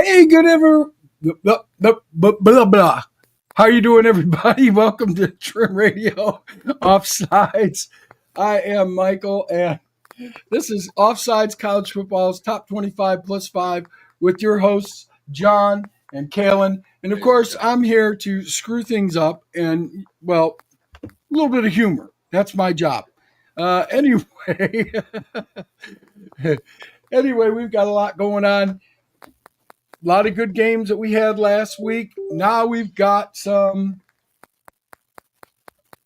Hey, good blah, blah. How you doing, everybody? Welcome to Trim Radio Offsides. I am Michael, and this is Offsides College Football's Top 25 plus 5 with your hosts, John and Kalhin. And of course, I'm here to screw things up and, well, a little bit of humor. That's my job. Anyway, anyway, we've got a lot going on. A lot of good games that we had last week. Now we've got some.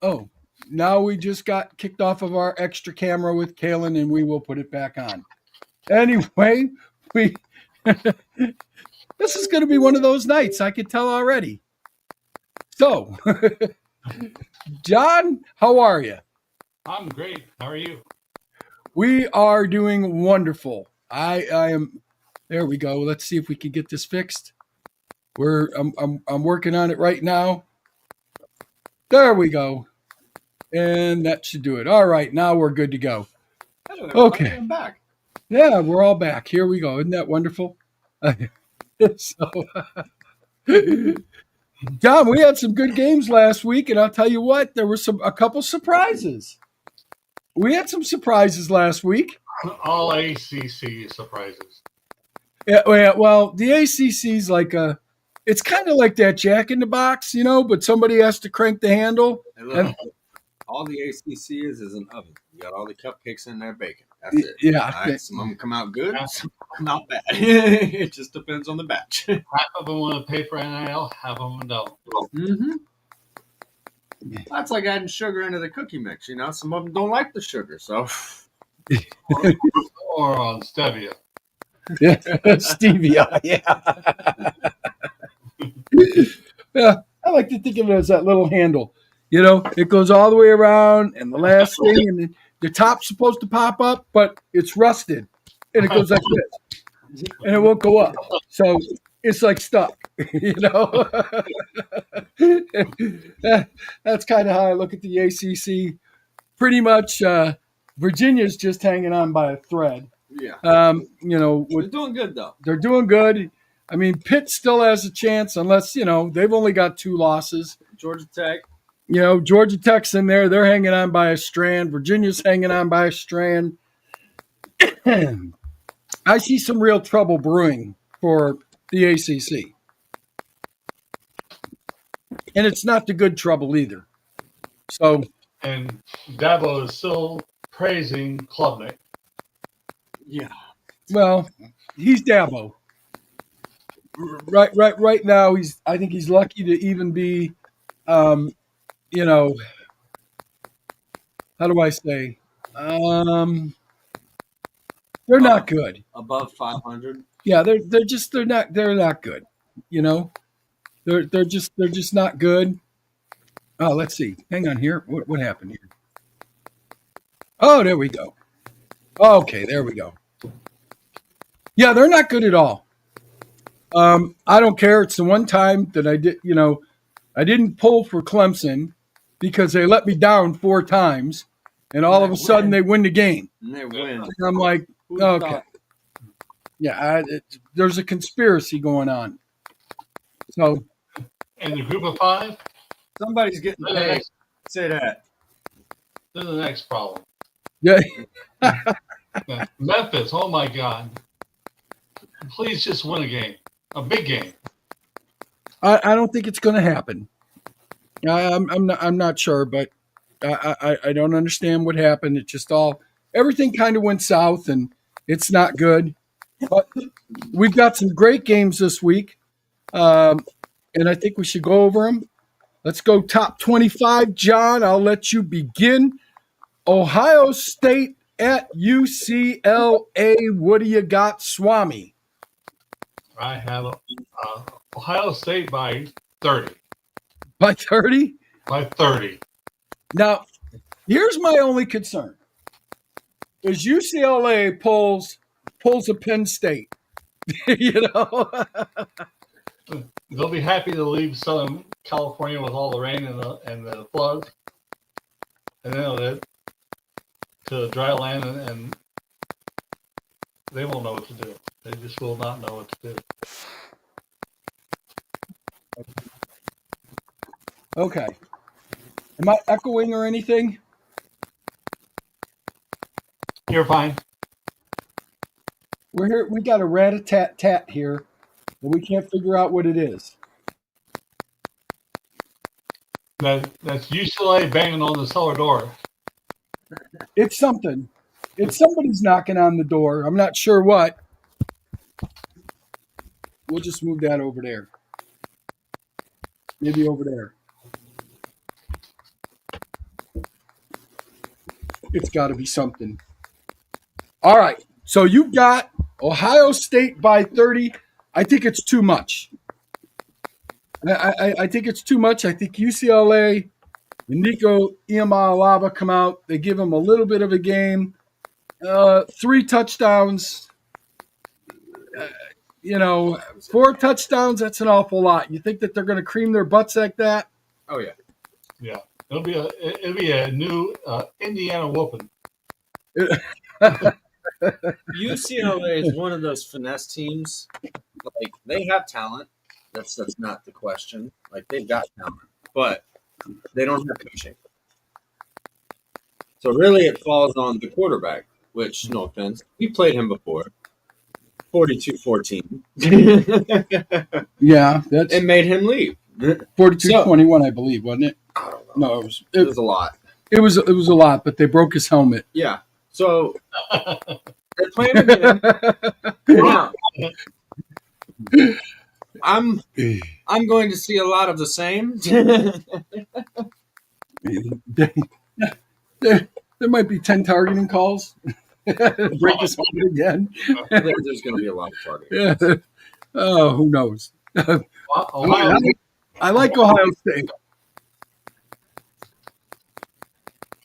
Oh, now we just got kicked off of our extra camera with Kalhin, and we will put it back on. Anyway, we this is going to be one of those nights. I could tell already. So, John, how are you? I'm great. How are you? We are doing wonderful. I am. There we go. Let's see if we can get this fixed. I'm working on it right now. There we go. And that should do it. All right, now we're good to go. Okay. I'm back. Yeah, we're all back. Here we go. Isn't that wonderful? So, John, we had some good games last week, and I'll tell you what, there were a couple surprises. We had some surprises last week. All ACC surprises. Yeah, well, the ACC's like it's kind of like that Jack in the Box, but somebody has to crank the handle. And all the ACC is an oven. You got all the cupcakes in there baking. That's it. Yeah. Right? Some of them come out good, some come out bad. It just depends on the batch. Half of them want to pay for NIL, half of them don't. Mm-hmm. That's like adding sugar into the cookie mix. Some of them don't like the sugar, so. Or on stevia. Yeah, stevia, yeah. Yeah, I like to think of it as that little handle. It goes all the way around, and the last thing, and the top's supposed to pop up, but it's rusted, and it goes like this, and it won't go up. So it's like stuck, That's kind of how I look at the ACC. Pretty much, Virginia's just hanging on by a thread. Yeah. They're doing good, though. They're doing good. I mean, Pitt still has a chance unless, they've only got 2 losses. Georgia Tech. Georgia Tech's in there. They're hanging on by a strand. Virginia's hanging on by a strand. I see some real trouble brewing for the ACC. And it's not the good trouble either. So. And Dabo is still praising Klubnik. Yeah. Well, he's Dabo. Right now, I think he's lucky to even be, how do I say? They're not good. Above 500. Yeah, they're not good. They're just not good. Oh, let's see. Hang on here. What happened here? Oh, there we go. Okay, there we go. Yeah, they're not good at all. I don't care. It's the one time that I didn't pull for Clemson because they let me down 4 times, and all of a sudden they win the game. And they win. And I'm like, okay. Yeah, there's a conspiracy going on. So. In the group of 5? Somebody's getting paid. Say that. This is the next problem. Yeah. Memphis, oh my God. Please just win a game. A big game. I don't think it's going to happen. I'm not sure, but I don't understand what happened. It just everything kind of went south, and it's not good. But we've got some great games this week, and I think we should go over them. Let's go top 25. John, I'll let you begin. Ohio State at UCLA. What do you got, Swami? I have Ohio State by 30. By 30? By 30. Now, here's my only concern. Is UCLA pulls a Penn State. They'll be happy to leave Southern California with all the rain and the floods. And then they'll get to dry land and they won't know what to do. They just will not know what to do. Okay. Am I echoing or anything? You're fine. We're here. We got a rat-a-tat-tat here, and we can't figure out what it is. That's UCLA banging on the cellar door. It's something. It's somebody's knocking on the door. I'm not sure what. We'll just move that over there. Maybe over there. It's got to be something. All right. So you've got Ohio State by 30. I think it's too much. I think it's too much. I think UCLA and Nico Iamaleava come out. They give him a little bit of a game. 3 touchdowns. 4 touchdowns, that's an awful lot. You think that they're going to cream their butts like that? Oh yeah. Yeah, it'll be a new Indiana whooping. UCLA is one of those finesse teams. Like they have talent. That's not the question. Like they've got talent, but they don't have coaching. So really, it falls on the quarterback. Which, no offense, we played him before. 42-14. Yeah, that's It made him leave. 42-21, I believe, wasn't it? I don't know. No, It was a lot. it was a lot, but they broke his helmet. Yeah. So they're playing again. Now, I'm going to see a lot of the same. there might be 10 targeting calls. Break his helmet again. There's going to be a lot of targeting. Yeah. Oh, who knows? Ohio, I like Ohio State.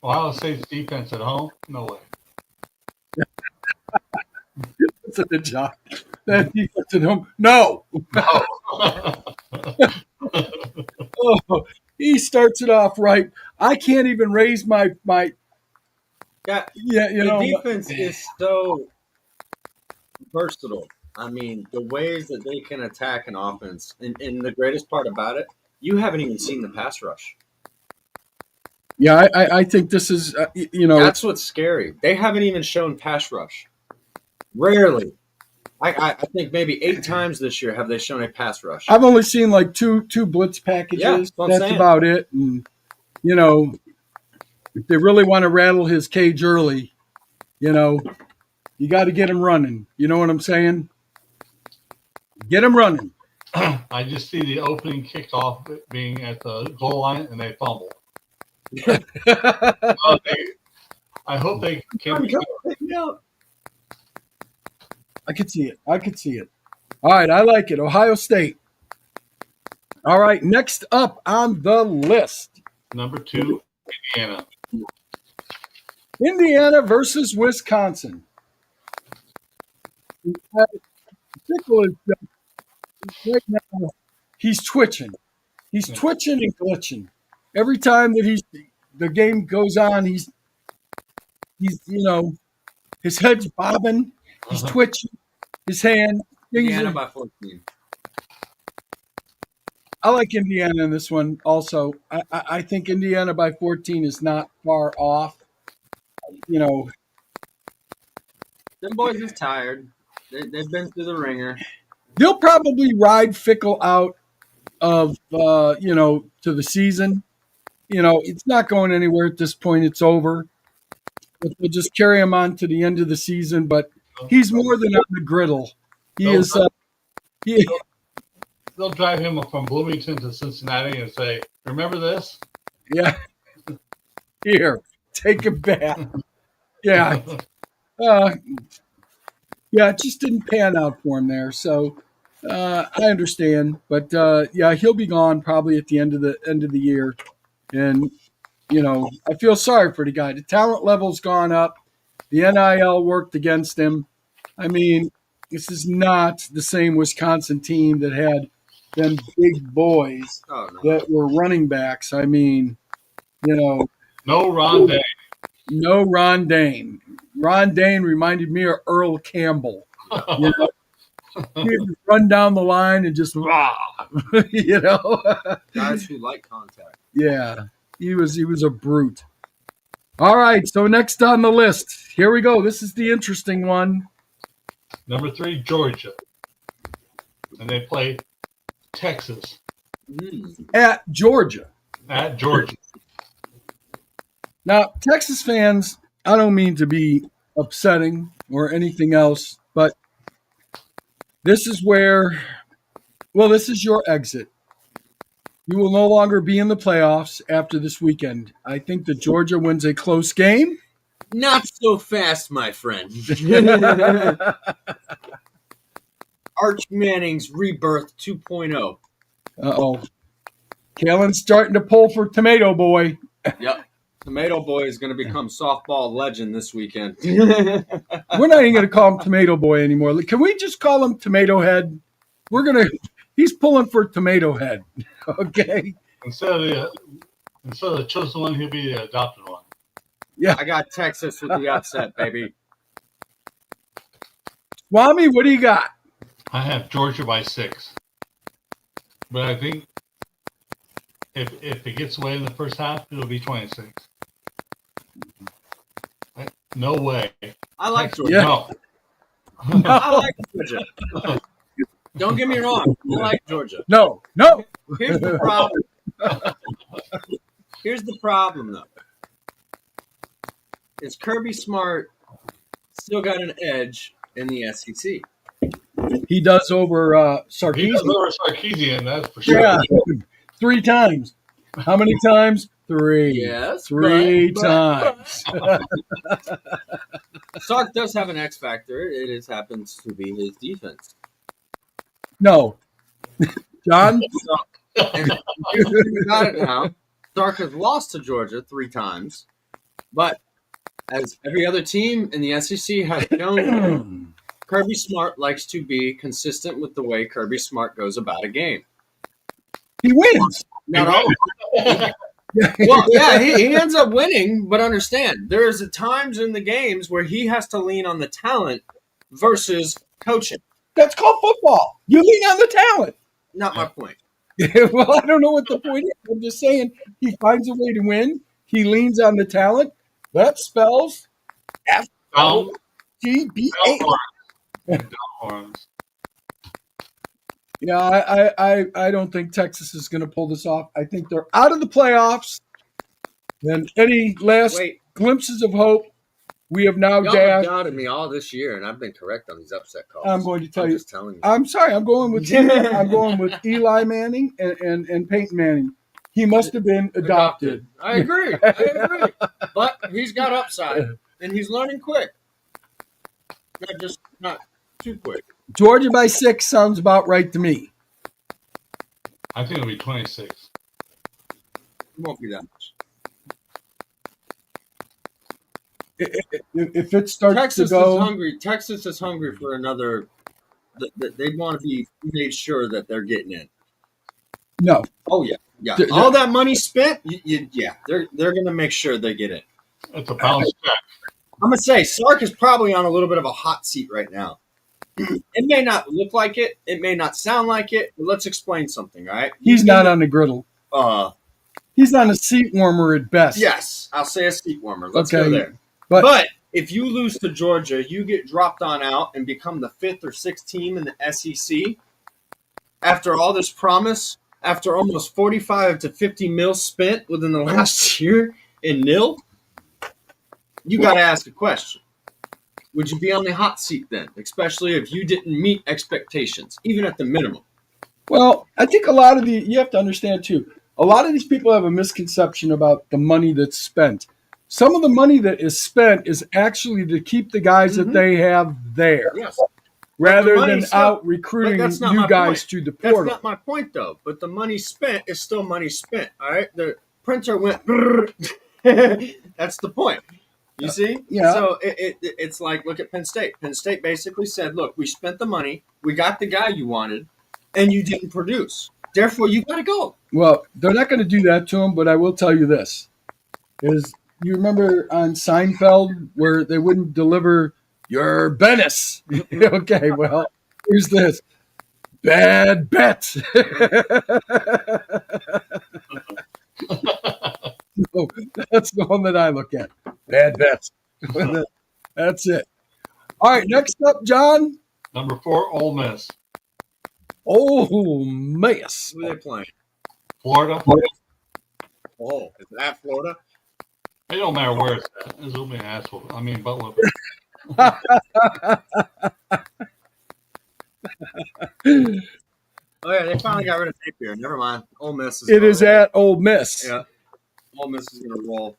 Ohio State's defense at home? No way. That's a good job. That defense at home. No. No. Oh, he starts it off right. I can't even raise my Yeah, the defense is so versatile. I mean, the ways that they can attack an offense, and the greatest part about it, you haven't even seen the pass rush. Yeah, I think this is That's what's scary. They haven't even shown pass rush. Rarely. I think maybe 8 times this year have they shown a pass rush. I've only seen like two blitz packages. Yeah, that's what I'm that's saying. about it. And if they really want to rattle his cage early, you got to get him running. You know what I'm saying? Get him running. I just see the opening kickoff being at the goal line and they fumble. I hope they can. I could see it. All right, I like it. Ohio State. All right, next up on the list. Number 2, Indiana. Indiana versus Wisconsin. Pickle is right now. He's twitching. He's twitching and glitching. Every time that the game goes on, he's his head's bobbing. He's twitching. His hand. Indiana by 14. I like Indiana in this one also. I think Indiana by 14 is not far off. Them boys is tired. They've been through the ringer. They'll probably ride Fickle out of to the season. It's not going anywhere at this point. It's over. But they'll just carry him on to the end of the season. But he's more than on the griddle. They'll drive him from Bloomington to Cincinnati and say, "Remember this?" Yeah. Here, take it back. Yeah. It just didn't pan out for him there. So I understand, but he'll be gone probably at the end of the year. And I feel sorry for the guy. The talent level's gone up. The NIL worked against him. I mean, this is not the same Wisconsin team that had them big boys that were running backs. I mean, no Ron Day. No Ron Dane. Ron Dane reminded me of Earl Campbell. He'd run down the line and just rah, you know. Guys who like contact. Yeah, he was a brute. All right, so next on the list, here we go. This is the interesting one. Number 3, Georgia. And they play Texas At Georgia. at Georgia. Now, Texas fans, I don't mean to be upsetting or anything else, but this is where, well, this is your exit. You will no longer be in the playoffs after this weekend. I think that Georgia wins a close game. Not so fast, my friend. Arch Manning's Rebirth 2.0. Uh-oh. Kalhin's starting to pull for Tomato Boy. Yep. Tomato Boy is going to become softball legend this weekend. We're not even going to call him Tomato Boy anymore. Can we just call him Tomato Head? He's pulling for Tomato Head. Okay. Instead of the chosen one, he'll be the adopted one. Yeah. I got Texas with the upset, baby. Swami, what do you got? I have Georgia by 6. But I think if it gets away in the first half, it'll be 26. No way. I like Georgia. Yeah. No. I like Georgia. Don't get me wrong. I like Georgia. No. Here's the problem. Here's the problem, though. Is Kirby Smart still got an edge in the SEC? He does over He Sarkeesian. does over Sarkeesian, that's for sure. Yeah. 3 times. How many times? 3. Yes. 3 but- times. Sark does have an X factor. It happens to be his defense. No. John? And you got it now. Sark has lost to Georgia 3 times, but as every other team in the SEC has shown, Kirby Smart likes to be consistent with the way Kirby Smart goes about a game. He wins. Not all. Well, yeah, he ends up winning, but understand, there's times in the games where he has to lean on the talent versus coaching. That's called football. You lean on the talent. Not my point. Well, I don't know what the point is. I'm just saying he finds a way to win. He leans on the talent. That spells Down, FGBA. horns. Yeah, I don't think Texas is going to pull this off. I think they're out of the playoffs. And any last Wait, glimpses of hope, we have now y'all have dashed. doubted me all this year, and I've been correct on these upset calls. I'm going to tell I'm you. just telling you. I'm sorry. I'm going with Eli Manning and Peyton Manning. He must have been adopted. I agree. But he's got upside, and he's learning quick. Not too quick. Georgia by 6 sounds about right to me. I think it'll be 26. It won't be that much. If it starts Texas to go, is hungry. Texas is hungry for another. They want to be made sure that they're getting in. no. Oh yeah. All that money spent, they're gonna make sure they get in. It's a bounce back. I'm gonna say Sark is probably on a little bit of a hot seat right now. It may not look like it. It may not sound like it. But let's explain something. All right. He's not on the griddle. He's on a seat warmer at best. Yes, I'll say a seat warmer. Let's go Okay. there. But if you lose to Georgia, you get dropped on out and become the 5th or 6th team in the SEC. After all this promise, after almost 45 to 50 mil spent within the last year in nil, you got to ask a question. Would you be on the hot seat then, especially if you didn't meet expectations, even at the minimum? Well, I think you have to understand too, a lot of these people have a misconception about the money that's spent. Some of the money that is spent is actually to keep the guys that they have there, Yes. rather But the than money's still- out recruiting but that's not new my guys point. to the That's portal. not my point, though. But the money spent is still money spent. All right, the printer went. Brrr. That's the point. You see? Yeah. So it's like, look at Penn State. Penn State basically said, "Look, we spent the money, we got the guy you wanted, and you didn't produce. Therefore, you got to go." Well, they're not going to do that to him, but I will tell you this: is you remember on Seinfeld where they wouldn't deliver your Bennis? Okay, well, Here's this. Bad bets. Oh, that's the one that I look at. Bad bets. That's it. All right, next up, John. Number 4, Ole Miss. Oh, Miss. Who are they playing? Florida. Oh, is that Florida? It don't matter where it's at. It's only an asshole. I mean, Butler. Oh yeah, they finally got rid of Napier. Never mind. Ole Miss is. It is at Ole Miss. Yeah. Ole Miss is gonna roll.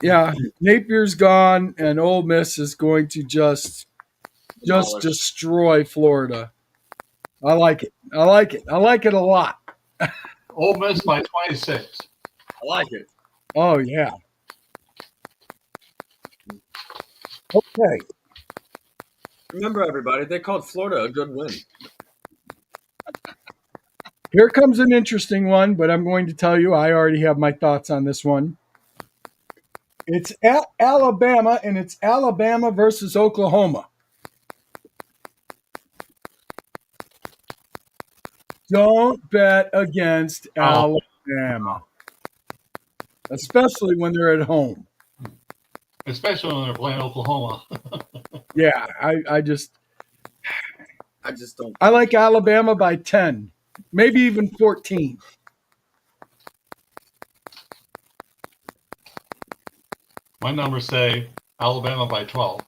Yeah, Napier's gone, and Ole Miss is going to just Demolish. destroy Florida. I like it. I like it. I like it a lot. Ole Miss by 26. I like it. Oh yeah. Okay. Remember, everybody, they called Florida a good win. Here comes an interesting one, but I'm going to tell you I already have my thoughts on this one. It's at Alabama, and it's Alabama versus Oklahoma. Don't bet against Alabama, especially when they're at home. Especially when they're playing Oklahoma. Yeah, I I just don't. like Alabama by 10, maybe even 14. My numbers say Alabama by 12.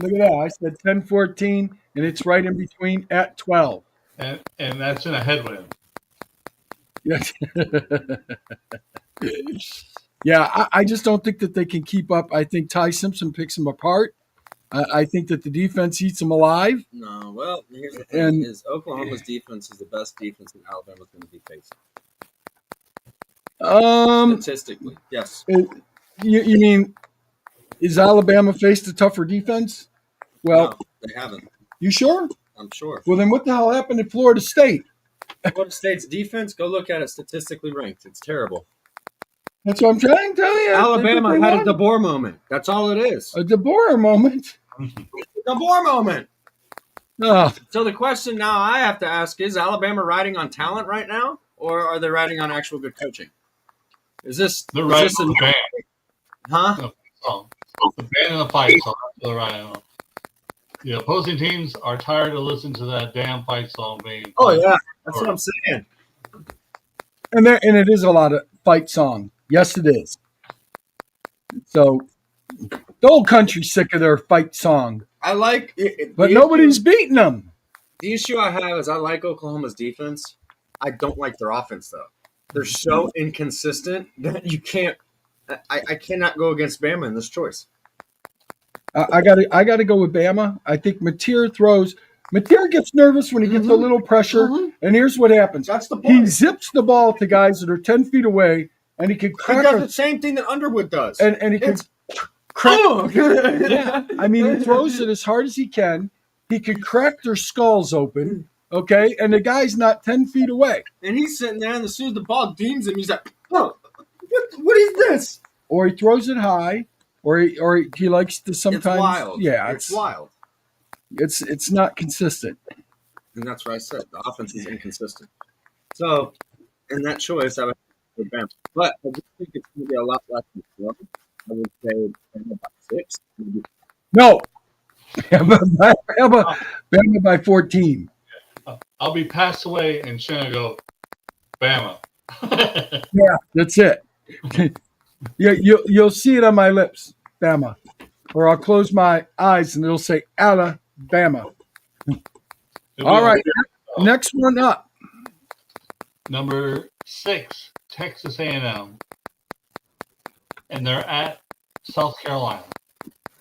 Look at that. I said 10-14, and it's right in between at 12. And that's in a headwind. Yes. Yeah, I just don't think that they can keep up. I think Ty Simpson picks them apart. I think that the defense eats them alive. No, well, here's the thing: And- is Oklahoma's defense is the best defense that Alabama's going to be facing statistically. Yes. You mean, is Alabama faced a tougher defense? Well, No, they haven't. you sure? I'm sure. Well, then what the hell happened at Florida State? Florida State's defense, go look at it statistically ranked. It's terrible. That's what I'm trying to tell you. Alabama They had a won. DeBoer moment. That's all it is. A Deborah moment. DeBoer moment. Oh, So the question now I have to ask is Alabama riding on talent right now, or are they riding on actual good coaching? Is this They're is riding this on the band. huh? Song. The band and the fight song. That's what they're riding on. The opposing teams are tired of listening to that damn fight song being. Oh yeah, that's what I'm saying. and it is a lot of fight song. Yes, it is. So the whole country's sick of their fight song, I like it, but nobody's beating them. The issue I have is I like Oklahoma's defense. I don't like their offense though. They're so inconsistent that you can't. I cannot go against Bama in this choice. I got to go with Bama. I think Mateer gets nervous when he gets a little pressure, and here's what happens: That's the he point. zips the ball to guys that are 10 feet away, and he can He crack does a, the same thing that Underwood does. and he can It's- crack. yeah, I mean, he throws it as hard as he can. He could crack their skulls open, okay, and the guy's not 10 feet away. and he's sitting there, and as soon as the ball deems him, he's like, "Oh, what is this?" Or he throws it high, or he likes to sometimes. It's wild. Yeah, it's wild, it's not consistent. and that's what I said. The offense is inconsistent. So, in that choice, I would go Bama, but I just think it's going to be a lot less than 12. I would say Bama by 6. Maybe. No, Bama by 14. I'll be passed away and Shanna go, Bama. Yeah, that's it. You'll see it on my lips, Bama, or I'll close my eyes and it'll say Alabama. All right, next one up. Number 6, Texas A&M, and they're at South Carolina.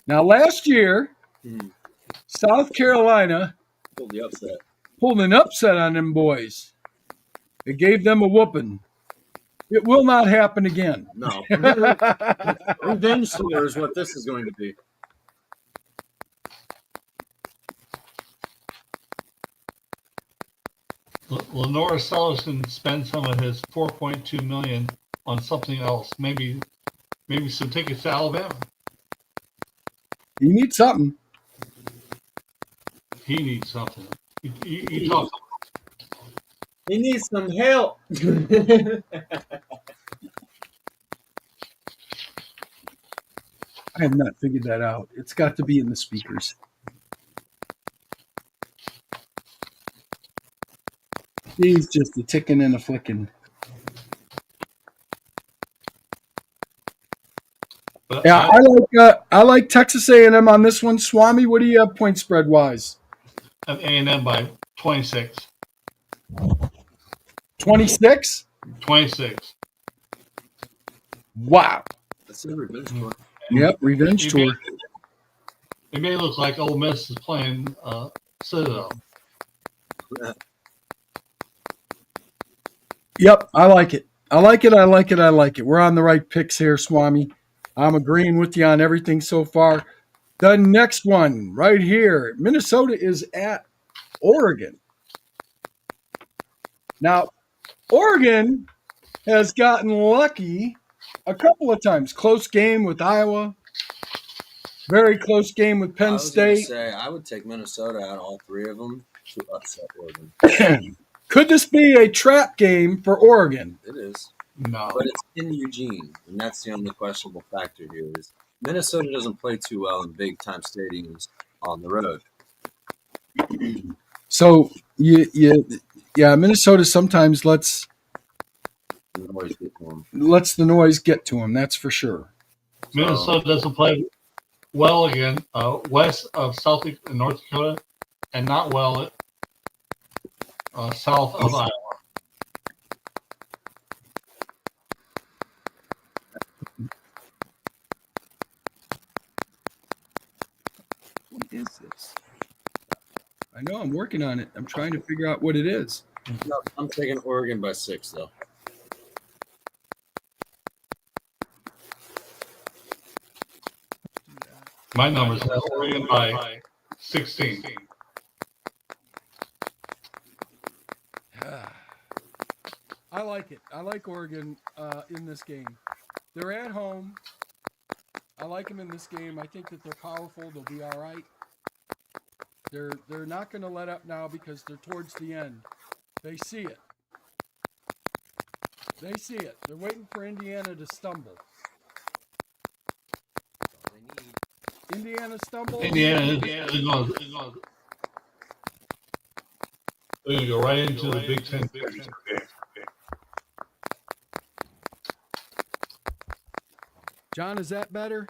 Now, last year, Mhm. South Carolina Pull the upset. pulled an upset on them boys. It gave them a whooping. It will not happen again. No. Revenge tour is what this is going to be. Lenore Sellers can spend some of his $4.2 million on something else. Maybe some tickets to Alabama. You need something. He needs something. He talks. He needs some help. I have not figured that out. It's got to be in the speakers. He's just a ticking and a flicking. But Yeah, I like Texas A&M on this one. Swami, what do you have point spread wise? A&M by 26. 26? 26. Wow. That's a revenge tour. Yep, revenge tour. It may look like Ole Miss is playing Citadel. Yep, I like it. I like it. I like it. I like it. We're on the right picks here, Swami. I'm agreeing with you on everything so far. The next one right here, Minnesota is at Oregon. Now, Oregon has gotten lucky a couple of times. Close game with Iowa. Very close game with I Penn was going to State. say, I would take Minnesota out, all three of them, to upset Oregon. Could this be a trap game for Oregon? It is. No. But it's in Eugene, and that's the only questionable factor here is Minnesota doesn't play too well in big-time stadiums on the road. So, yeah, Minnesota sometimes lets You always get to them. the noise get to them. That's for sure. Minnesota doesn't play well again west of South and North Dakota, and not well south of Iowa. What is this? I know I'm working on it. I'm trying to figure out what it is. No, I'm taking Oregon by 6, though. My numbers are Oregon by 16. I like it. I like Oregon in this game. They're at home. I like them in this game. I think that they're powerful. They'll be all right. They're not going to let up now because they're towards the end. They see it. They see it. They're waiting for Indiana to stumble. Indiana stumble. Indiana, they're going to go right into the Big Ten. John, is that better?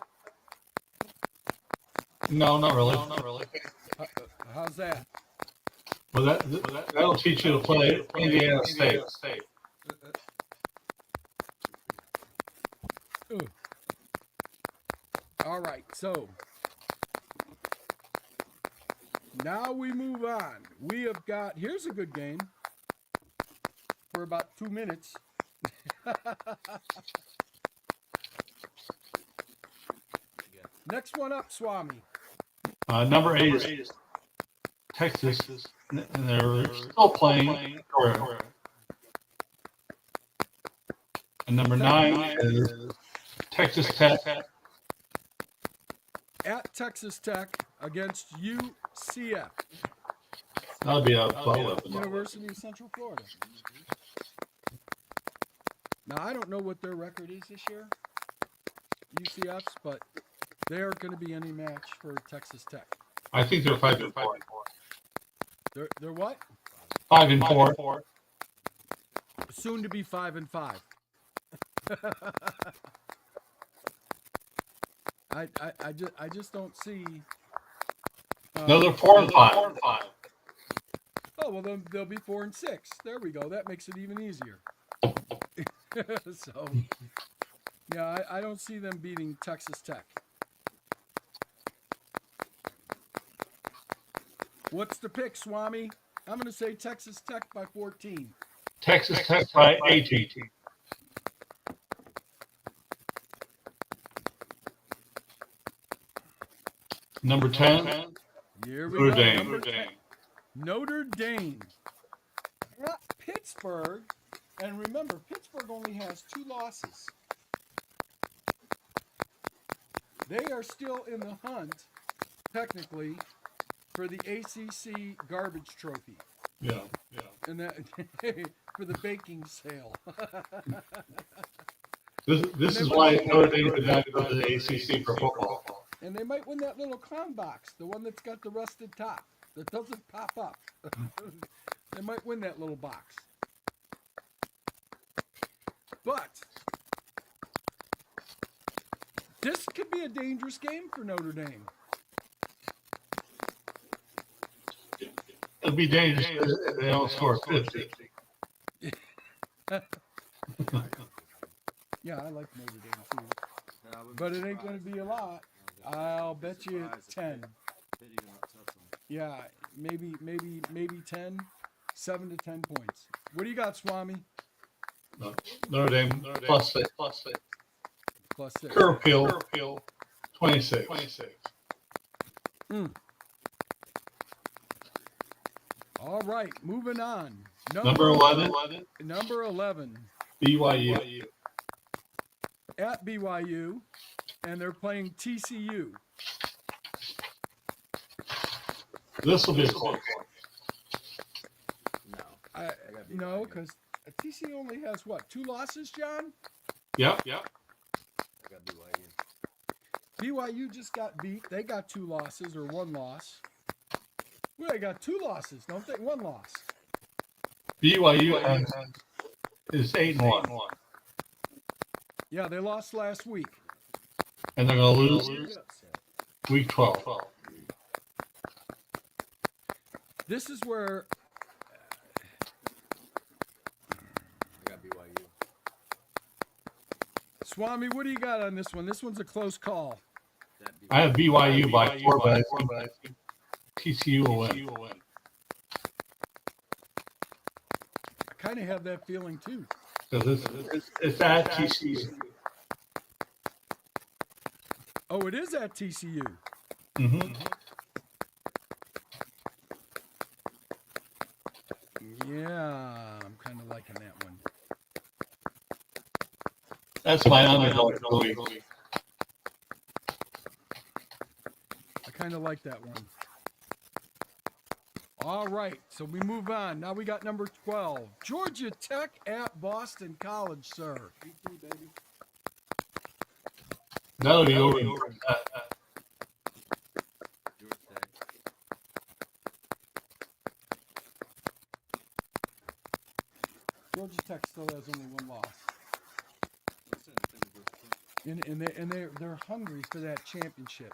No, not really. How's that? Well, that'll teach you to play Indiana State. Ooh. All right, so now we move on. We have got, here's a good game for about 2 minutes. Next one up, Swami. Number 8 is Texas, and they're still playing Victoria. And number 9 is Texas Tech. At Texas Tech against UCF. That'll be a 12. University of Central Florida. Now, I don't know what their record is this year, UCF's, but they aren't going to be any match for Texas Tech. I think they're 5-4. They're what? 5-4. Soon to be 5-5. I just don't see. No, they're 4-5. Oh well, then they'll be 4-6. There we go. That makes it even easier. So, yeah, I don't see them beating Texas Tech. What's the pick, Swami? I'm going to say Texas Tech by 14. Texas Tech by 18. Number 10, Here we Notre go. Dame. Number 10. Notre Dame. At Pittsburgh. And remember, Pittsburgh only has 2 losses. They are still in the hunt, technically, for the ACC garbage trophy, Yeah. and that for the baking sale. This is why Notre Dame did not go to the ACC for football. And they might win that little clown box, the one that's got the rusted top that doesn't pop up. They might win that little box. But this could be a dangerous game for Notre Dame. It'd be dangerous if they don't score 50. Yeah, I like Notre Dame too. But it ain't going to be a lot. I'll bet you 10. Yeah, maybe 10, 7 to 10 points. What do you got, Swami? Notre Dame plus 6. Plus 6. Curve appeal 26. All right, moving on. Number 11. Number 11 BYU. at BYU, and they're playing TCU. This will be a close one. No, because TCU only has what, 2 losses, John? Yep. I got BYU. BYU just got beat. They got 2 losses or 1 loss. Well, they got 2 losses, don't they? 1 loss. BYU is 8-1, Yeah, they lost last week. and they're going to lose week 12. This is where I got BYU. Swami, what do you got on this one? This one's a close call. I have BYU by 4, but I think TCU will win. I kind of have that feeling too. Because it's at TCU. Oh, it is at TCU. Mm-hmm. Yeah, I'm kind of liking that one. That's my underdog for the week. I kind of like that one. All right, so we move on. Now we got number 12. Georgia Tech at Boston College, sir. That'll be over. Georgia Tech still has only 1 loss. And they're hungry for that championship.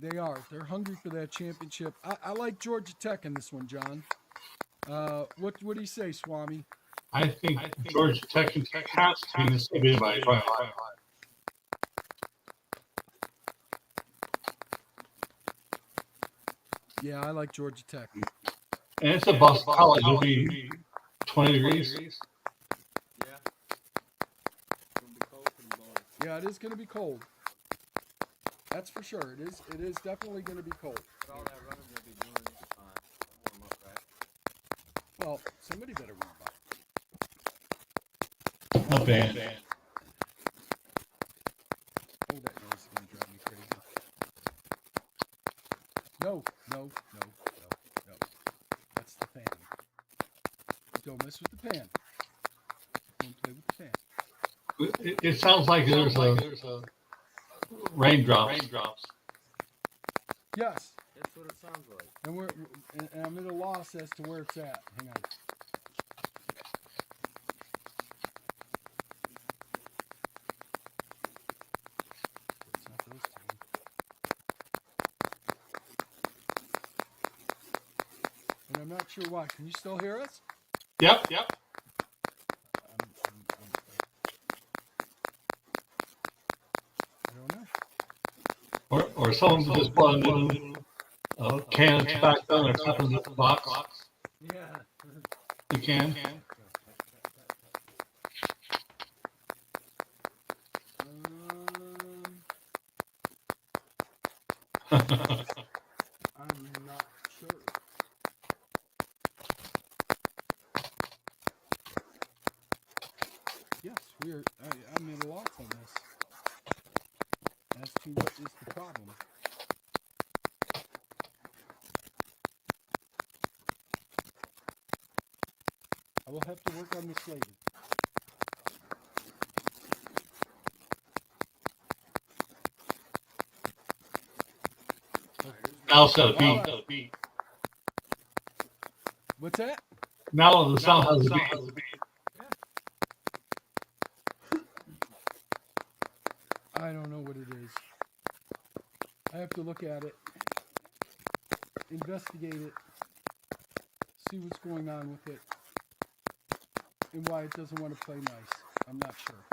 They are. They're hungry for that championship. I like Georgia Tech in this one, John. What do you say, Swami? I think Georgia Tech has to be distributed by 5. Yeah, I like Georgia Tech. And it's a Boston College. It'll be 20 degrees. Yeah, it is going to be cold. That's for sure. It is definitely going to be cold. All that running they'll be doing warm up, right? Well, somebody better warm up. Not bad. Oh, that noise is going to drive me crazy. No. That's the fan. Don't mess with the pan. Don't play with the fan. It sounds like there's a raindrops. Yes, That's what it sounds like. and I'm at a loss as to where it's at. Hang on. It's not those two. And I'm not sure why. Can you still hear us? Yep. I don't know. Or someone just put a new can of tobacco or something in the box. Yeah. You can. I'm not sure. Yes, I'm at a loss on this. As to what is the problem. I will have to work on this later. Now it's got a All beat. right. What's that? Now the sound has a beat. I don't know what it is. I have to look at it, investigate it, see what's going on with it, and why it doesn't want to play nice. I'm not sure.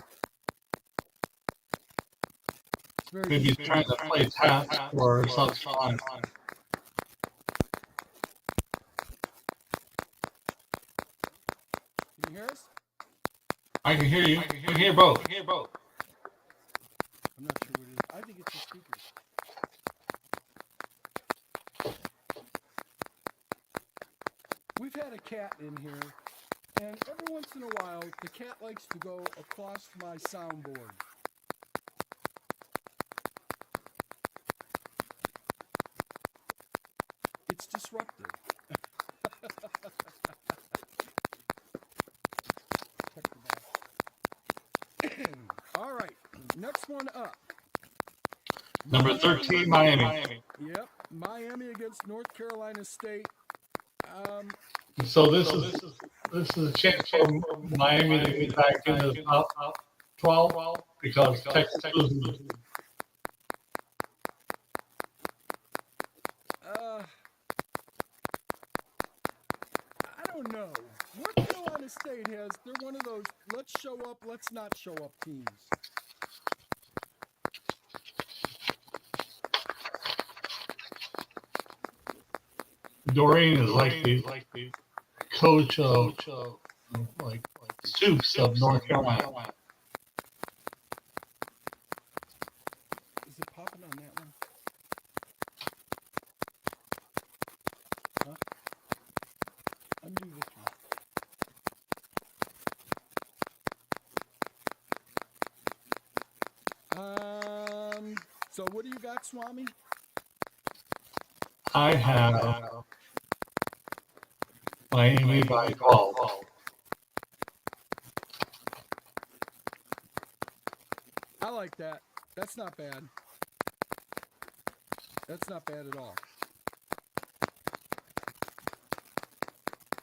It's very Maybe he's trying to play taps or something. Can you hear us? I can hear you. I can hear both. I'm not sure what it is. I think it's the speakers. We've had a cat in here, and every once in a while, the cat likes to go across my soundboard. It's disruptive. All right, next one up. Number 13, Miami. Yep, Miami against North Carolina State. So this is a chance for Miami to get back into the top 12 because Texas loses. I don't know. North Carolina State they're one of those let's show up, let's not show up teams. Doreen is like the coach of like Stoops of North Carolina. Is it popping on that one? Huh? Undo this one. So what do you got, Swami? I have Miami by 12. I like that. That's not bad. That's not bad at all.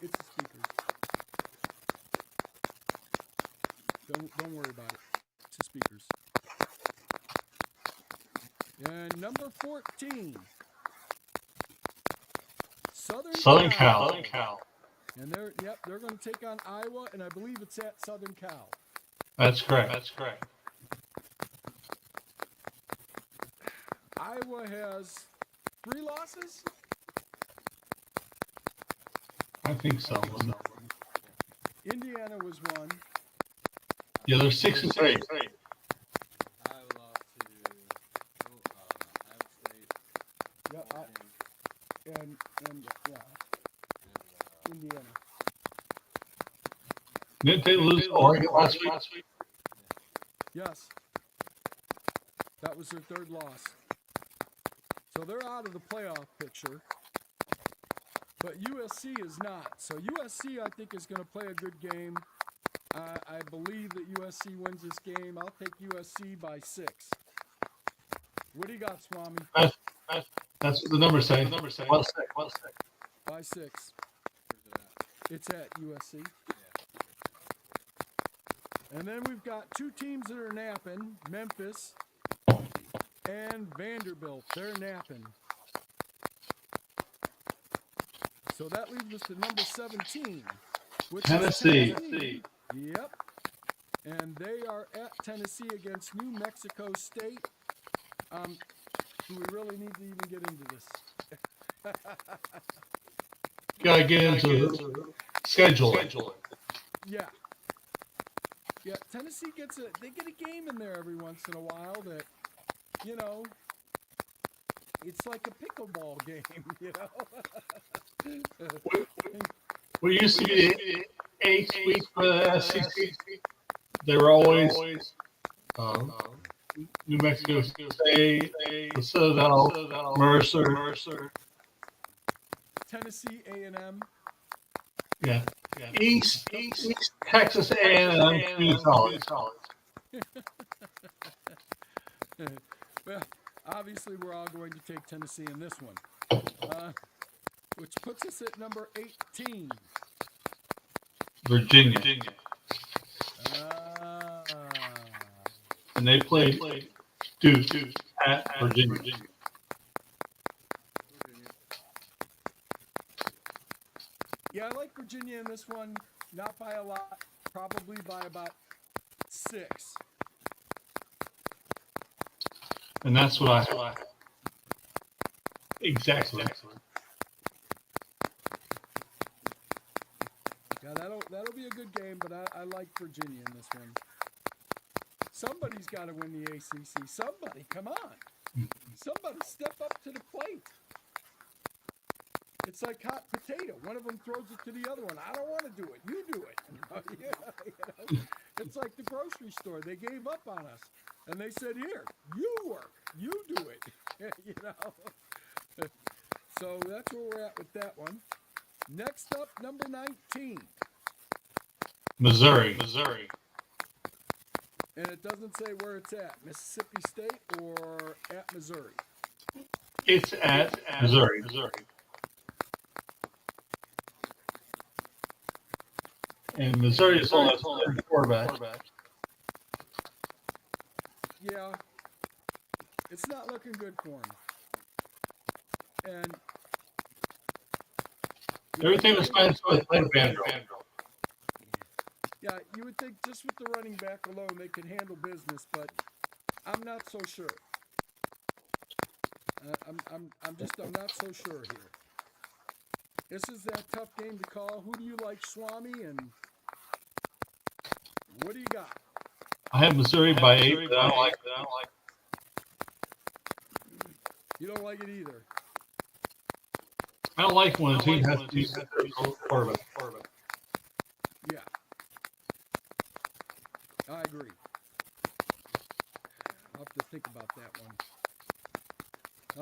It's the speakers. Don't worry about it. It's the speakers. And number 14. Southern Cal. And they're going to take on Iowa, and I believe it's at Southern Cal. That's correct. Iowa has 3 losses. I think so. Indiana was 1. Yeah, they're 6 and 3. I lost to Iowa State. Yeah, and Indiana. Didn't they lose Oregon last week? Yes. That was their 3rd loss. So they're out of the playoff picture. But USC is not. So USC, I think, is going to play a good game. I believe that USC wins this game. I'll take USC by 6. What do you got, Swami? That's what the numbers say. Well said. By 6. It's at USC. And then we've got 2 teams that are napping, Memphis and Vanderbilt. They're napping. So that leaves us to number 17, which Tennessee. is Tennessee. Yep. And they are at Tennessee against New Mexico State. Do we really need to even get into this? Gotta get into the schedule. Yeah. Yeah, Tennessee they get a game in there every once in a while that, you know, it's like a pickleball game, you know? We used to be the 8th week for the SEC. They were always New Mexico State, the Citadel, Mercer. Tennessee A&M. Yeah. East Texas A&M Community College. Well, obviously, we're all going to take Tennessee in this one, which puts us at number 18. Virginia. Ah. And they played Duke at Virginia. Virginia. Yeah, I like Virginia in this one. Not by a lot, probably by about 6. And that's what I exactly. Yeah, that'll be a good game, but I like Virginia in this one. Somebody's got to win the ACC. Somebody, come on. Somebody step up to the plate. It's like hot potato. One of them throws it to the other one. I don't want to do it. You do it. You know? It's like the grocery store. They gave up on us. And they said, here, you work. You do it. You know? So that's where we're at with that one. Next up, number 19. Missouri. And it doesn't say where it's at. Mississippi State or at Missouri? It's at Missouri. And Missouri is on its third quarterback. Yeah. It's not looking good for him. And Everything was fine until they played Vanderbilt. yeah, you would think just with the running back alone they could handle business, but I'm not so sure. I'm not so sure here. This is that tough game to call. Who do you like, Swami, and what do you got? I have Missouri by 8, but I don't like it. You don't like it either. I don't like when a team has to use their quarterback. Yeah. I agree. I'll have to think about that one.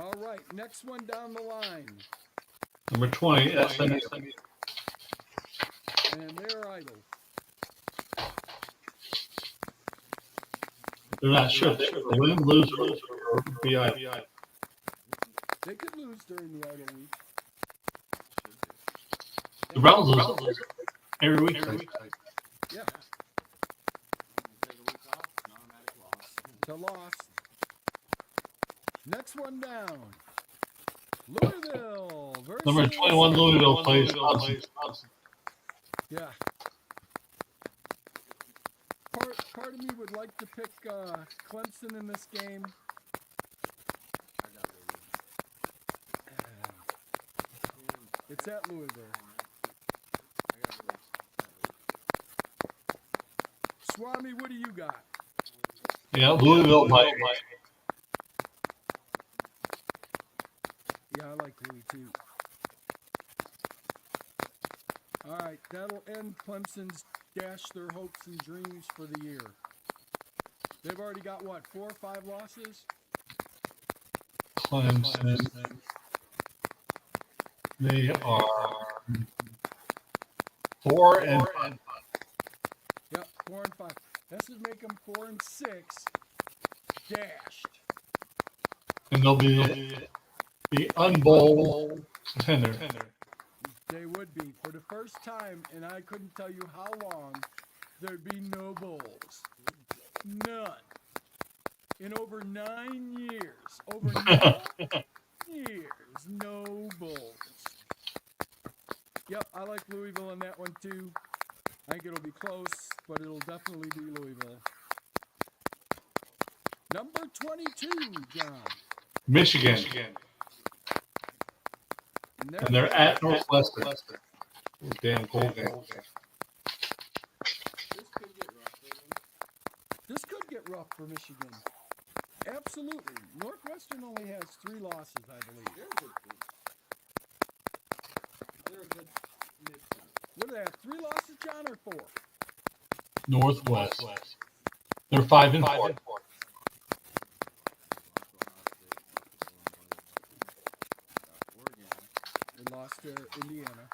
All right, next one down the line. Number 20, SMU. And they're idle. They're not sure if they will win, lose, or be idle. They could lose during the idle week. The Browns lose every week. Yeah, Take a week off, an automatic loss. it's a loss. Next one down. Louisville versus... Number 21, Louisville plays Clemson. Yeah. Part of me would like to pick Clemson in this game. I got Louisville. It's at Louisville. I got Louisville. Swami, what do you got? Yeah, Louisville by 8. Yeah, I like Louis too. All right, that'll end Clemson's dash their hopes and dreams for the year. They've already got, what, 4 or 5 losses? Clemson. They are 4 and 5. Yep, 4 and 5. This would make them 4 and 6. Dashed. And they'll be the unbowl contender. They would be. For the first time, and I couldn't tell you how long, there'd be no bowls. None. In over 9 years. Over 9 years, no bowls. Yep, I like Louisville in that one too. I think it'll be close, but it'll definitely be Louisville. Number 22, John. Michigan. And they're at Northwestern. Damn cold game. This could get rough for Michigan. Absolutely. Northwestern only has 3 losses, I believe. They're a good mid-team. What do they have? 3 losses, John, or 4? Northwest. They're 5 and 4. Lost to Ohio State, lost to Illinois, lost to Indiana. They lost to Indiana.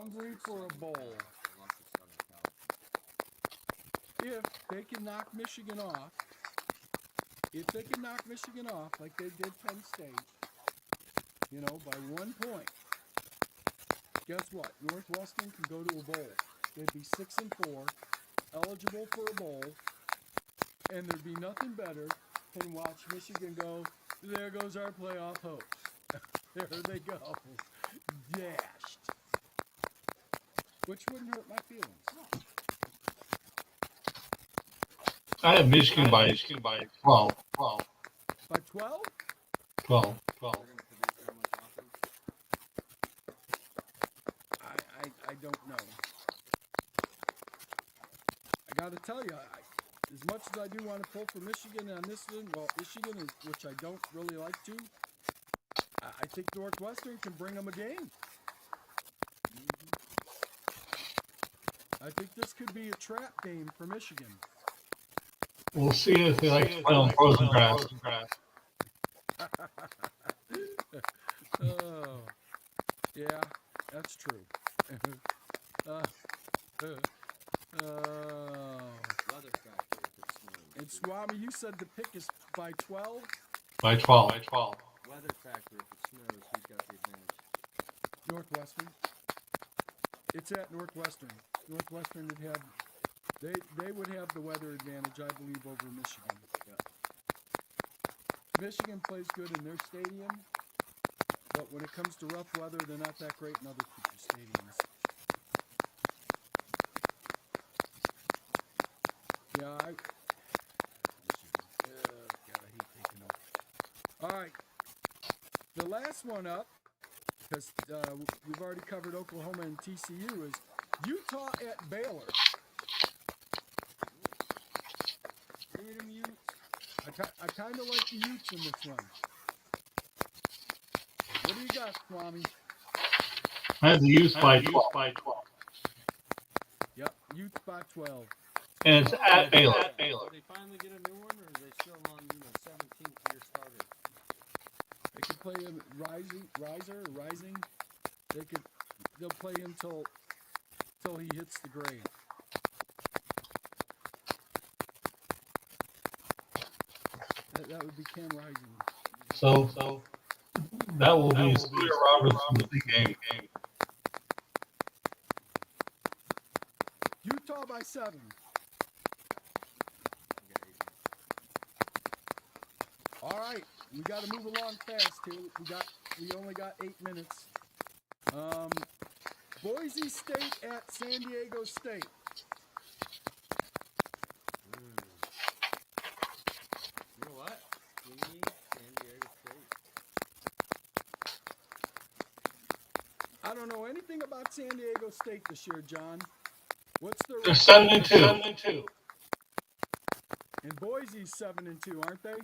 hungry for a bowl. They lost to Southern Cal. If they can knock Michigan off, like they did Penn State, by 1 point, guess what? Northwestern can go to a bowl. They'd be 6-4, eligible for a bowl, and there'd be nothing better than watch Michigan go, there goes our playoff hopes. There they go. Dashed. Which wouldn't hurt my feelings. I have Michigan by 12. By 12? 12. They're going to produce that much offense. I don't know. I got to tell you, as much as I do want to pull for Michigan on this one, Michigan, which I don't really like to, I think Northwestern can bring them a game. I think this could be a trap game for Michigan. We'll see if they like to play on frozen grass. Oh, yeah, that's true. Weather factor if it snows. And Swami, you said the pick is by 12? By 12. Weather factor if it snows, who's got the advantage? Northwestern. It's at Northwestern. Northwestern would have, they would have the weather advantage, I believe, over Michigan. Yeah. Michigan plays good in their stadium, but when it comes to rough weather, they're not that great in other people's stadiums. Yeah, God, I hate taking them. All right, the last one up, because we've already covered Oklahoma and TCU, is Utah at Baylor. Give me them Utes. I kind of like the Utes in this one. What do you got, Swami? I have the Utes by 12. Yep, Utes by 12. And it's at Baylor. Will they finally get a new one, or are they still on 17th year starter? They could play him rising. They'll play him till he hits the grade. That would be Cam Rising. So that will be Sawyer Roberts in the big game. Utah by 7. All right, we got to move along fast here. We only got 8 minutes. Boise State at San Diego State. You know what? Give me San Diego State. I don't know anything about San Diego State this year, John. What's their They're record? 7-2. And Boise's 7-2, aren't they?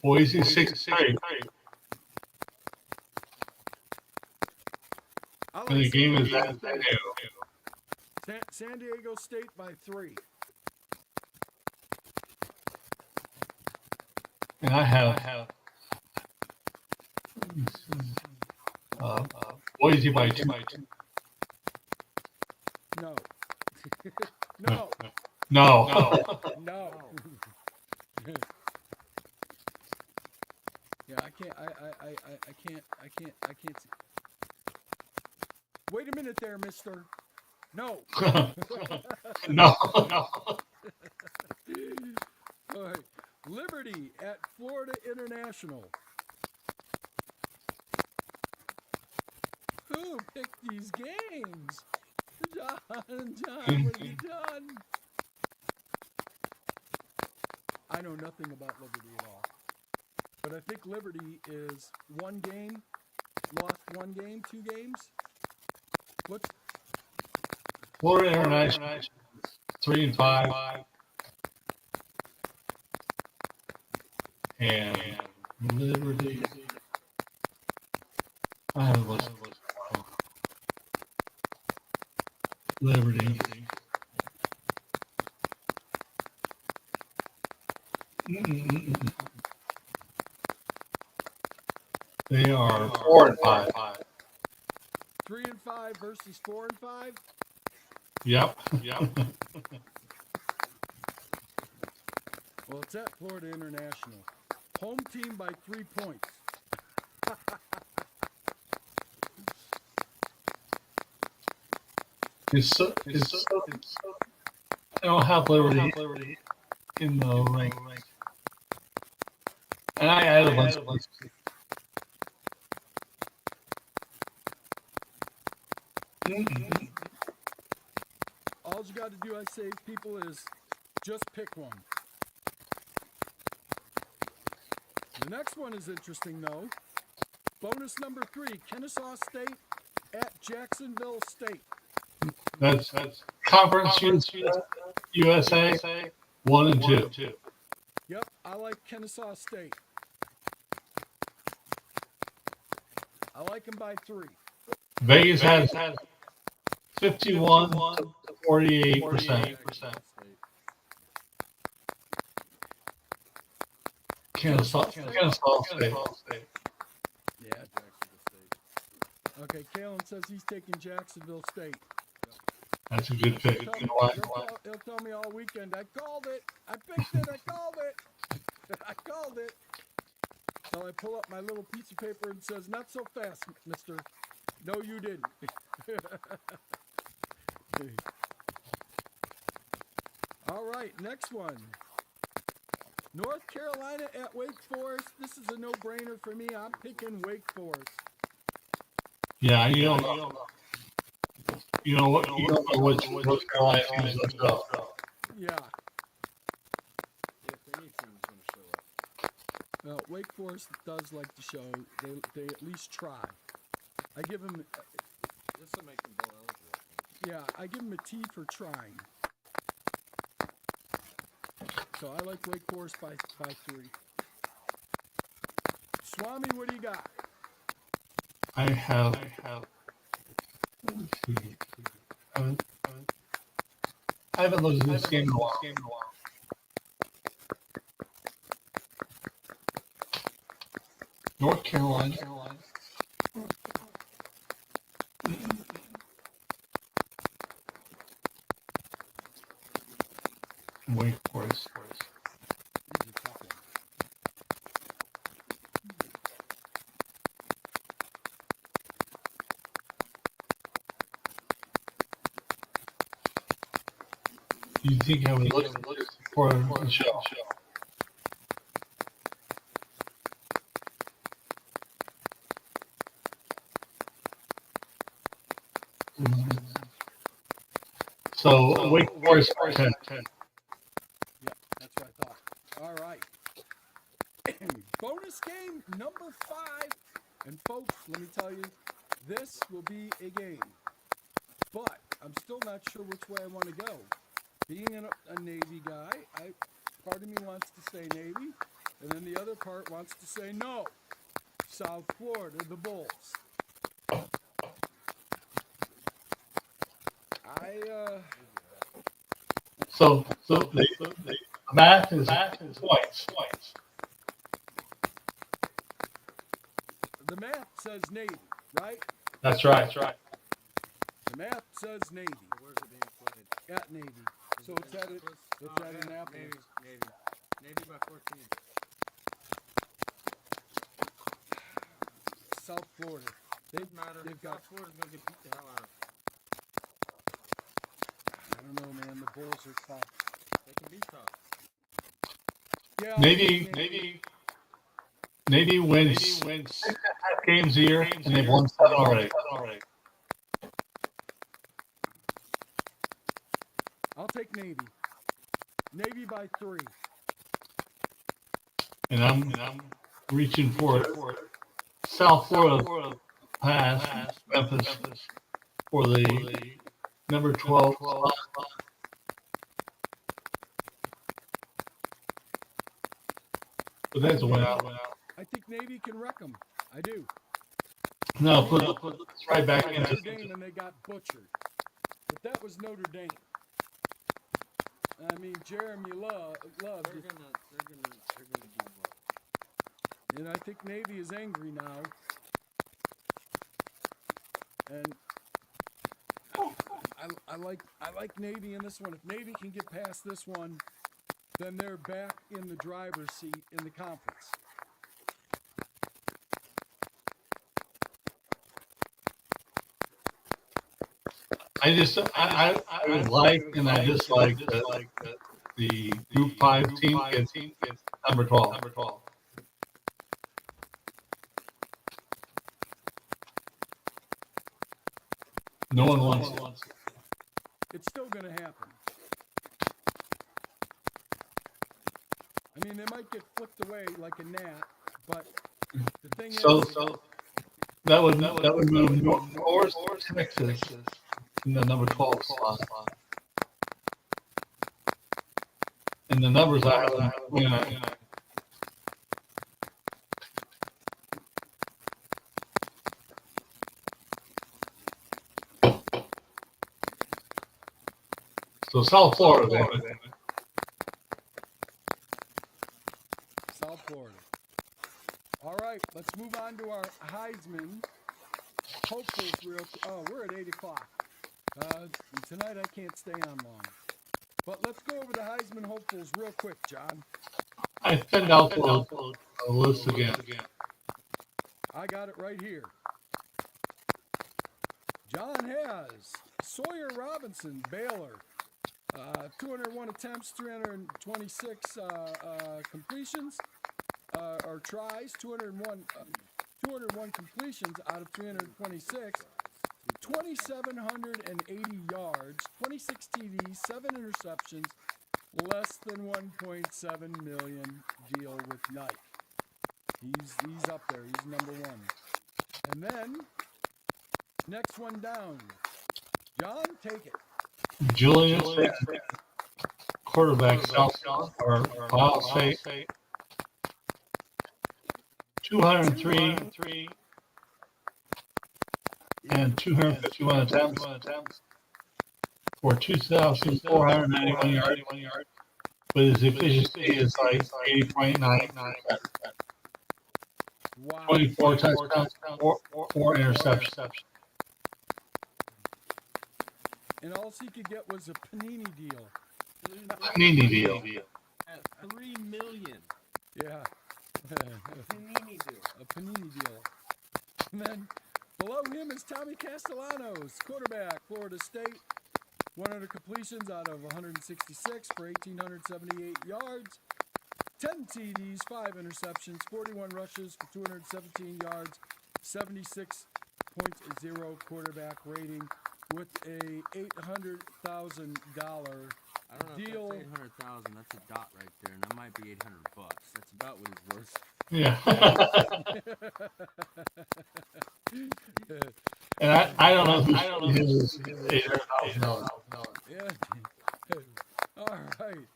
Boise 6-3. I And the like game San is Diego at State. San Diego State by 3. And I have Boise by 2. No. No. No. No. Yeah, I can't see. Wait a minute there, mister. No. No. All right. Liberty at Florida International. Who picked these games? John, what have you done? I know nothing about Liberty at all. But I think Liberty is 1 game, lost 1 game, 2 games. What's Florida International 3-5. And Liberty. I have a list. Liberty. They are 4-5. 3-5 versus 4-5. Yep. Yep. Well, it's at Florida International. Home team by 3 points. I don't have Liberty in the rank. And I added a bunch of All you got to do, I say, people, is just pick one. The next one is interesting, though. Bonus number 3, Kennesaw State at Jacksonville State. That's Conference USA 1 and 2. Yep, I like Kennesaw State. I like them by 3. Vegas has 51 to 48%. Kennesaw State. Yeah. Okay, Kalhin says he's taking Jacksonville State. That's a good pick. He'll You know why? tell me all weekend, I called it. I picked it. I called it. I called it. So I pull up my little piece of paper and says, not so fast, mister. No, you didn't. All right, next one. North Carolina at Wake Forest. This is a no-brainer for me. I'm picking Wake Forest. Yeah, you don't know. You know what? You don't know which North Carolina teams will show up. Yeah. If any team's going to show up. Well, Wake Forest does like to show. They at least try. I give them, This will make them bowl eligible. yeah, I give them a T for trying. So I like Wake Forest by 3. Swami, what do you got? I have. Let's see. I haven't looked at this game in a while. North Carolina. Wake Forest. This is a tough one. You think I would look for the show? So Wake Forest 10. Yep, that's what I thought. All right. Bonus game number 5. And folks, let me tell you, this will be a game. But I'm still not sure which way I want to go. Being a Navy guy, part of me wants to say Navy, and then the other part wants to say no. South Florida, the Bulls. So the math is points. The math says Navy, right? That's right. The math says Navy. Where's it being played? At Navy. So it's at Annapolis. Navy by 14. South Florida. Doesn't matter. They've got, South Florida's going to get beat the hell out of. I don't know, man. The Bulls are tough. They can be tough. Yeah. Navy wins 6.5 games a year, and they've won 7 already. I'll take Navy. Navy by 3. And I'm reaching for it. South Florida passed Memphis for the number 12 spot. But that's a win out. I think Navy can wreck them. I do. No, put right back into Notre Dame, and they got butchered. But that was Notre Dame. I mean, Jeremy Love. They're gonna do well. And I think Navy is angry now. And I like Navy in this one. If Navy can get past this one, then they're back in the driver's seat in the conference. I like and I dislike that the Group 5 team gets number 12. No one wants it. It's still going to happen. I mean, they might get flicked away like a gnat, but the thing So is, that would move North Texas in the number 12 slot. And the numbers I have, so South Florida, then. South Florida. All right, let's move on to our Heisman hopefuls. We're at 8 o'clock. Tonight I can't stay on long. But let's go over the Heisman hopefuls real quick, John. I send out the list again. I got it right here. John has Sawyer Robinson, Baylor. 201 attempts, 326 completions, or tries, 201 completions out of 326, 2,780 yards, 26 TDs, 7 interceptions, less than 1.7 million deal with Nike. He's up there. He's number one. And then, next one down. John, take it. Julian quarterback, South or Ohio State, 203 and 251 attempts for 2,491 yards, but his efficiency is like 80.9. Wow. 24 touchdowns, 4 interceptions. And all he could get was a Panini deal. Panini deal. At $3 million. Yeah. Panini deal. A Panini deal. And then below him is Tommy Castellanos, quarterback, Florida State. 100 completions out of 166 for 1,878 yards. 10 TDs, 5 interceptions, 41 rushes for 217 yards, 76.0 quarterback rating with a $800,000 I don't know deal. if that's 800,000. That's a dot right there, and that might be $800. That's about what he's worth. Yeah. And I don't know who his $800,000. Yeah. All right.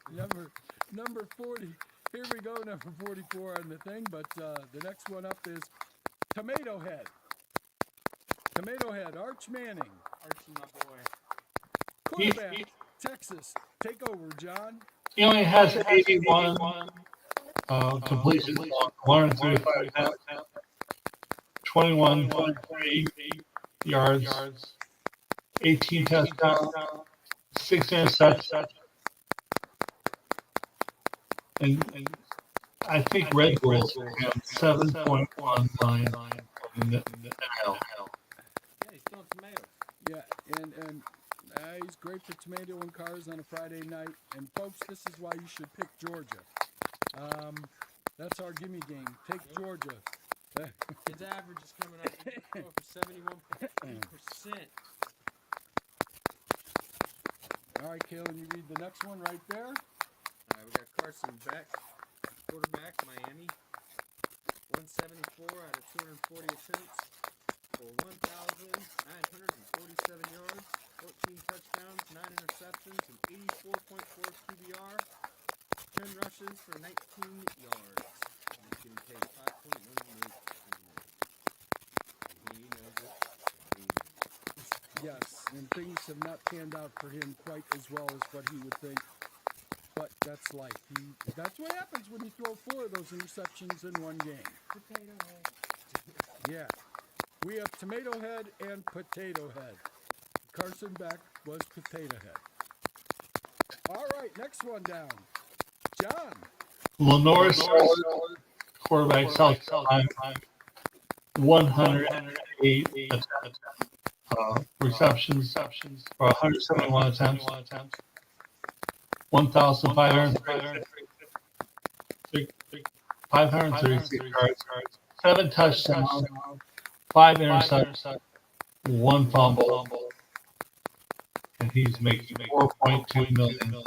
Number 40. Here we go, number 44 on the thing, but the next one up is Tomato Head. Tomato Head, Arch Manning. Archie, my boy. Quarterback, Texas. Take over, John. He only has 81 completions on 135 attempts, 21.3 yards, 18 touchdowns, 6 interceptions. And I think Red Bulls have 7.1 million in the NL. Yeah, he's throwing tomatoes. Yeah, and he's great for tomato and cars on a Friday night. And folks, this is why you should pick Georgia. That's our gimme game. Take Georgia. His average is coming up for 71.8%. All right, Kalhin, you read the next one right there. All right, we got Carson Beck, quarterback, Miami. 174 out of 240 attempts for 1,947 yards, 14 touchdowns, 9 interceptions, and 84.4 QBR. 10 rushes for 19 yards. He's getting paid $5.1 million. He knows it. Yes, and things have not panned out for him quite as well as what he would think. But that's life. That's what happens when you throw 4 of those interceptions in one game. Potato head. Yeah. We have Tomato Head and Potato Head. Carson Beck was Potato Head. All right, next one down. John. Lenore Sullivan, quarterback, South Carolina, 108 receptions for 171 attempts, 536 yards, 7 touchdowns, 5 interceptions, 1 fumble, and he's making $4.2 million.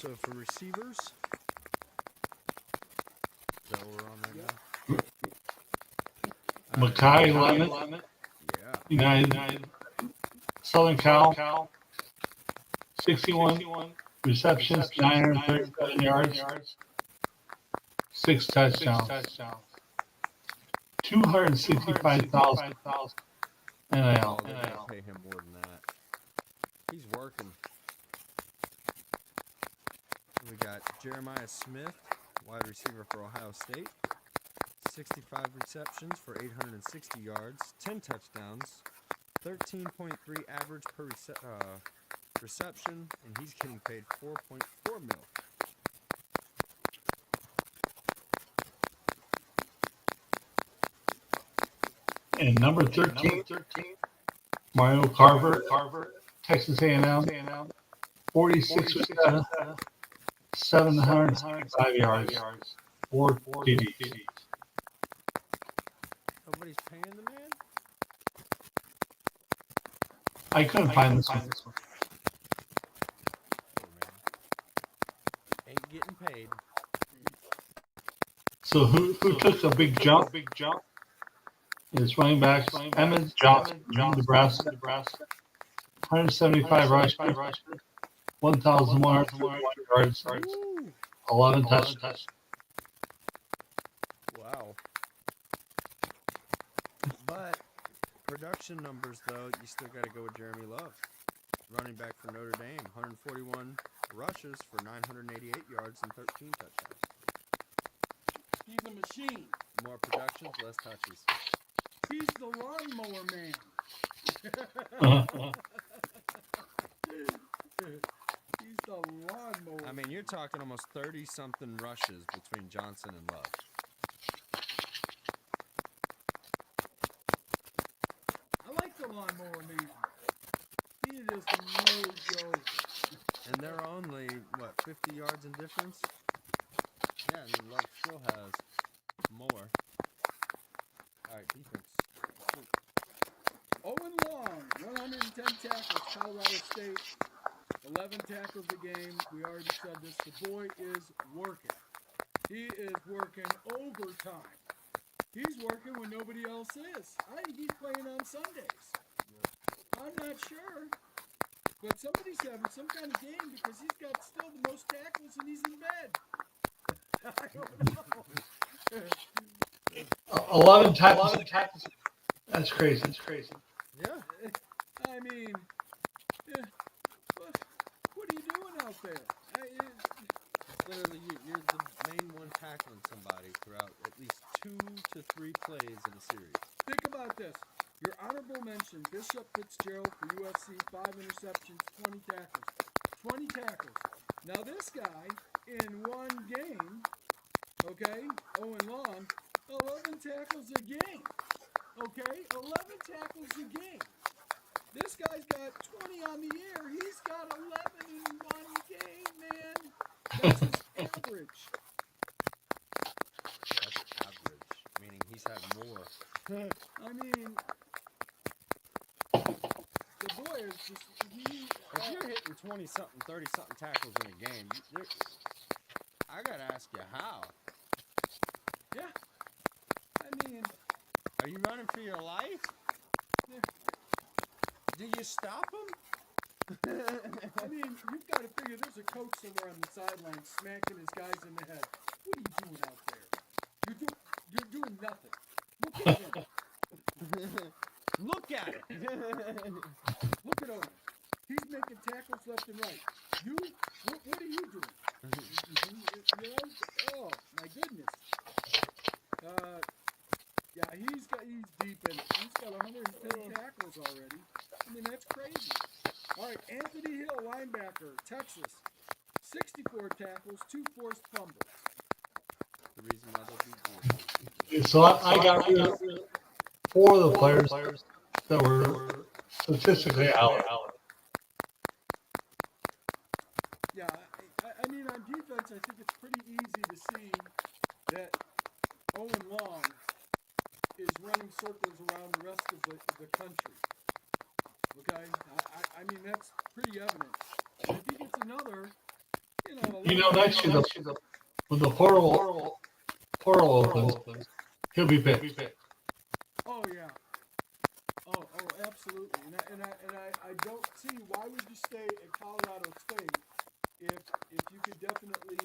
So for receivers, is that what we're on right now? Mackay Lemon, Yeah. United, Southern Cal, 61 receptions, 937 yards, 6 touchdowns, 265,000 Oh, NIL. they gotta pay him more than that. He's working. We got Jeremiah Smith, wide receiver for Ohio State. 65 receptions for 860 yards, 10 touchdowns, 13.3 average per reception, and he's getting paid $4.4 million. And number 13, Mario Carver, Texas A&M, 46 receptions, 765 yards, 4 TDs. Nobody's paying the man? I couldn't find this one. Poor man. Ain't getting paid. So who took a big jump? Is running back Emmett Johnson, Nebraska, 175 rushes, 1,121 yards, 11 touchdowns. Wow. But production numbers, though, you still got to go with Jeremy Love. Running back for Notre Dame, 141 rushes for 988 yards and 13 touchdowns. He's a machine. More productions, less touches. He's the lawnmower man. He's the lawnmower. I mean, you're talking almost 30-something rushes between Johnson and Love. I like the lawnmower man. He is no joke. And they're only, 50 yards in difference? Yeah, I mean, Love still has more. All right, defense. Owen Long, 110 tackles, Colorado State, 11 tackles a game. We already said this. The boy is working. He is working overtime. He's working when nobody else is. I think he's playing on Sundays. I'm not sure. But somebody's having some kind of game because he's got still the most tackles and he's in bed. I don't know. 11 tackles. That's crazy. Yeah. I mean, what are you doing out there? Literally, you're the main one tackling somebody throughout at least 2 to 3 plays in a series. Think about this. Your honorable mention, Bishop Fitzgerald for USC, 5 interceptions, 20 tackles. 20 tackles. Now this guy, in one game, okay, Owen Long, 11 tackles a game. Okay, 11 tackles a game. This guy's got 20 on the year. He's got 11 in one game, man. That's his average. That's average, meaning he's had more. I mean, the boy is just, If you're hitting 20-something, 30-something tackles in a game, I gotta ask you how. yeah. I mean, Are you running for your life? Do you stop him? I mean, you've got to figure there's a coach somewhere on the sideline smacking his guys in the head. What are you doing out there? You're doing nothing. Look at him. Look at it. Look at him. He's making tackles left and right. What are you doing? You know? Oh my goodness. Yeah, he's deep in it. He's got 110 tackles already. I mean, that's crazy. All right, Anthony Hill, linebacker, Texas, 64 tackles, 2 forced fumbles. The reason why they'll be good. So I got rid of 4 of the players that were statistically out. Yeah, I mean, on defense, I think it's pretty easy to see that Owen Long is running circles around the rest of the country. Okay? I mean, that's pretty evident. And if he gets another, Next year, when the portal opens, he'll be picked. Oh, yeah. Oh, absolutely. And I don't see why would you stay at Colorado State if you could definitely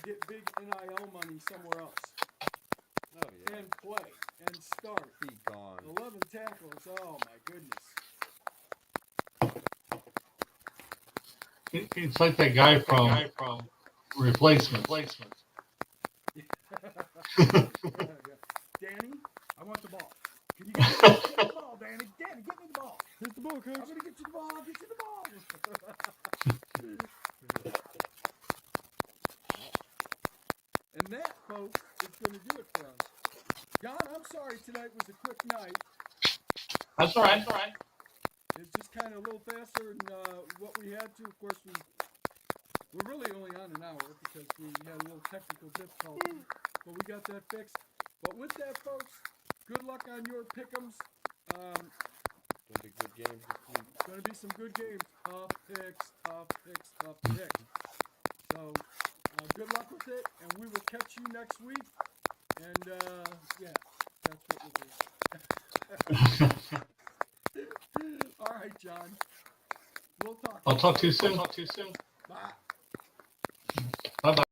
get big NIL money somewhere else. Oh, yeah. And play and start. Be gone. 11 tackles. Oh my goodness. It's like that guy from Replacements. Danny, I want the ball. Can you get me the ball, Danny? Danny, get me the ball. Here's the ball, coach. I'm gonna get you the ball. I'll get you the ball. And that, folks, is going to do it for us. John, I'm sorry tonight was a quick night. That's all right. It's just kind of a little faster than what we had to. Of course, we're really only on an hour because we had a little technical difficulty, but we got that fixed. But with that, folks, good luck on your pick'ems. Gonna be good games this week. Going to be some good games. Tough picks. So, good luck with it, and we will catch you next week. And, yeah, that's what we'll do. All right, John. We'll talk. I'll talk to you soon. Bye. Bye-bye.